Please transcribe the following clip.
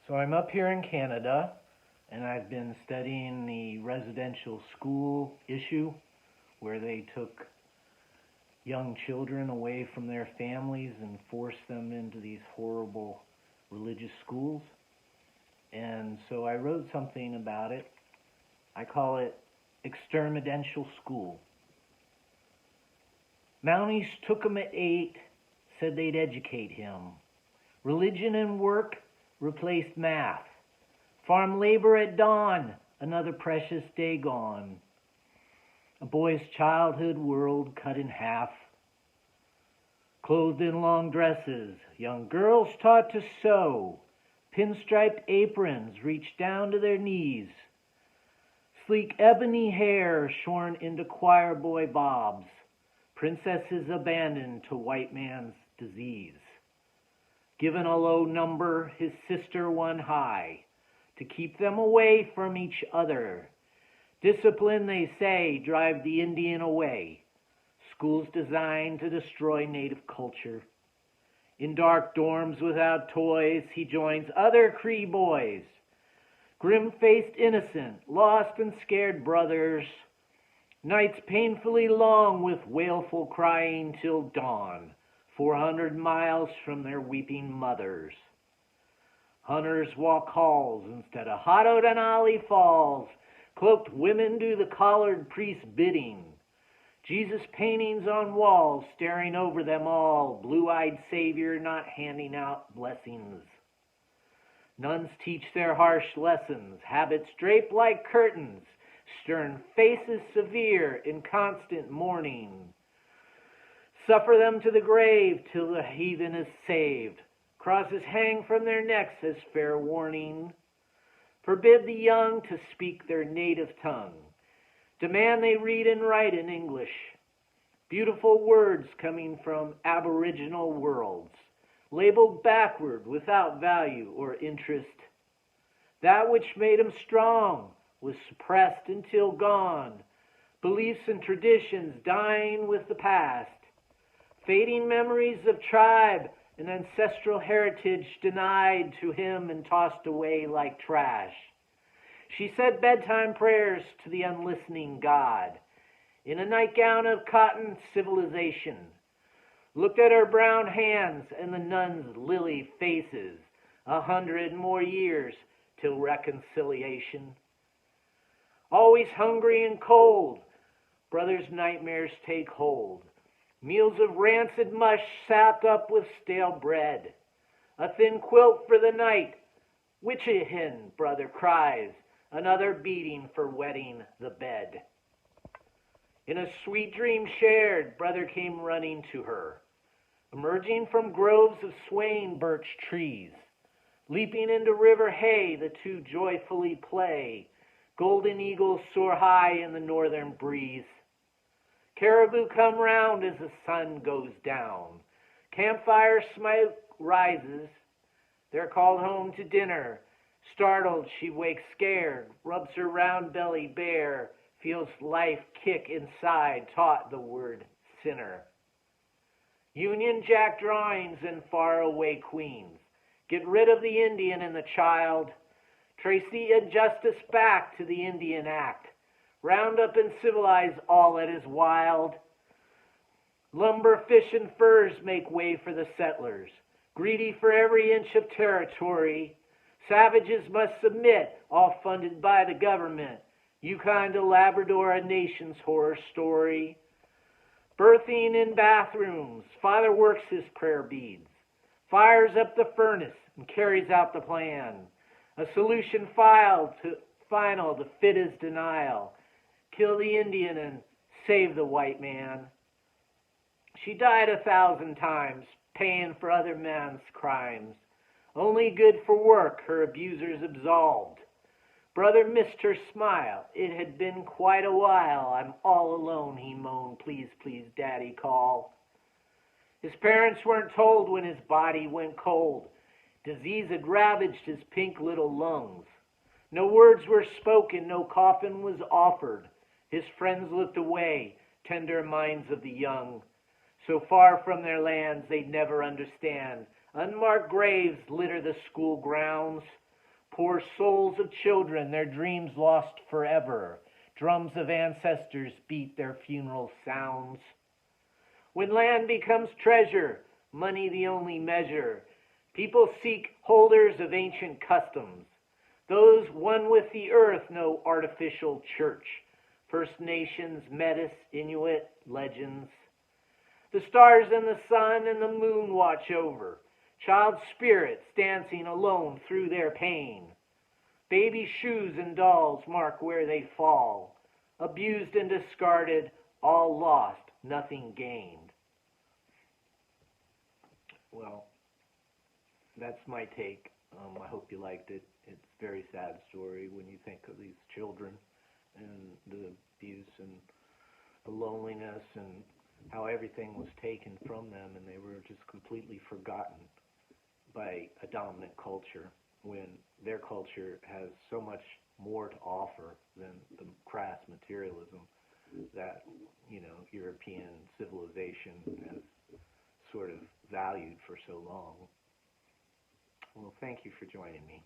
So I'm up here in Canada, and I've been studying the residential school issue, where they took young children away from their families and forced them into these horrible religious schools. And so I wrote something about it. I call it Exterminential School. Mounties took him at 8, said they'd educate him. Religion and work replaced math. Farm labor at dawn, another precious day gone. A boy's childhood world cut in half. Clothed in long dresses, young girls taught to sew. Pinstriped aprons reached down to their knees. Sleek ebony hair shorn into choir boy bobs. Princesses abandoned to white man's disease. Given a low number, his sister one high, to keep them away from each other. Discipline, they say, drive the Indian away. Schools designed to destroy native culture. In dark dorms without toys, he joins other Cree boys. Grim-faced innocent, lost and scared brothers. Nights painfully long with wailful crying till dawn, 400 miles from their weeping mothers. Hunters walk halls instead of Haudenosaunee Falls. Cloaked women do the collared priest's bidding. Jesus paintings on walls, staring over them all. Blue-eyed Savior not handing out blessings. Nuns teach their harsh lessons. Habits drape like curtains. Stern faces severe in constant mourning. Suffer them to the grave till the heathen is saved. Crosses hang from their necks as fair warning. Forbid the young to speak their native tongue. Demand they read and write in English. Beautiful words coming from aboriginal worlds. Labeled backward without value or interest. That which made them strong was suppressed until gone. Beliefs and traditions dying with the past. Fading memories of tribe and ancestral heritage denied to him and tossed away like trash. She said bedtime prayers to the unlistening God. In a nightgown of cotton civilization. Looked at her brown hands and the nuns' lily faces. 100 more years till reconciliation. Always hungry and cold, brothers' nightmares take hold. Meals of rancid mush sapped up with stale bread. A thin quilt for the night. Witchihin, brother cries. Another beating for wetting the bed. In a sweet dream shared, brother came running to her, emerging from groves of swaying birch trees. Leaping into river hay, the two joyfully play. Golden eagles soar high in the northern breeze. Caribou come round as the sun goes down. Campfire smoke rises. They're called home to dinner. Startled, she wakes scared, rubs her round belly bare, feels life kick inside, taught the word sinner. Union Jack drawings and faraway queens. Get rid of the Indian and the child. Trace the injustice back to the Indian Act. Round up and civilize all that is wild. Lumber, fish, and furs make way for the settlers. Greedy for every inch of territory. Savages must submit, all funded by the government. Yukon to Labrador, a nation's horror story. Birthing in bathrooms, father works his prayer beads. Fires up the furnace and carries out the plan. A solution final to fit his denial. Kill the Indian and save the white man. She died 1,000 times, paying for other men's crimes. Only good for work, her abusers absolved. Brother missed her smile. It had been quite a while. I'm all alone, he moaned. Please, please, Daddy, call. His parents weren't told when his body went cold. Disease had ravaged his pink little lungs. No words were spoken, no coffin was offered. His friends looked away, tender minds of the young. So far from their lands they'd never understand. Unmarked graves litter the school grounds. Poor souls of children, their dreams lost forever. Drums of ancestors beat their funeral sounds. When land becomes treasure, money the only measure, people seek holders of ancient customs. Those one with the earth, no artificial church. First Nations, Metis, Inuit, legends. The stars and the sun and the moon watch over. Child spirits dancing alone through their pain. Baby shoes and dolls mark where they fall. Abused and discarded, all lost, nothing gained. Well, that's my take. I hope you liked it. It's a very sad story when you think of these children and the abuse and the loneliness and how everything was taken from them and they were just completely forgotten by a dominant culture when their culture has so much more to offer than the crass materialism that, European civilization has sort of valued for so long. Well, thank you for joining me.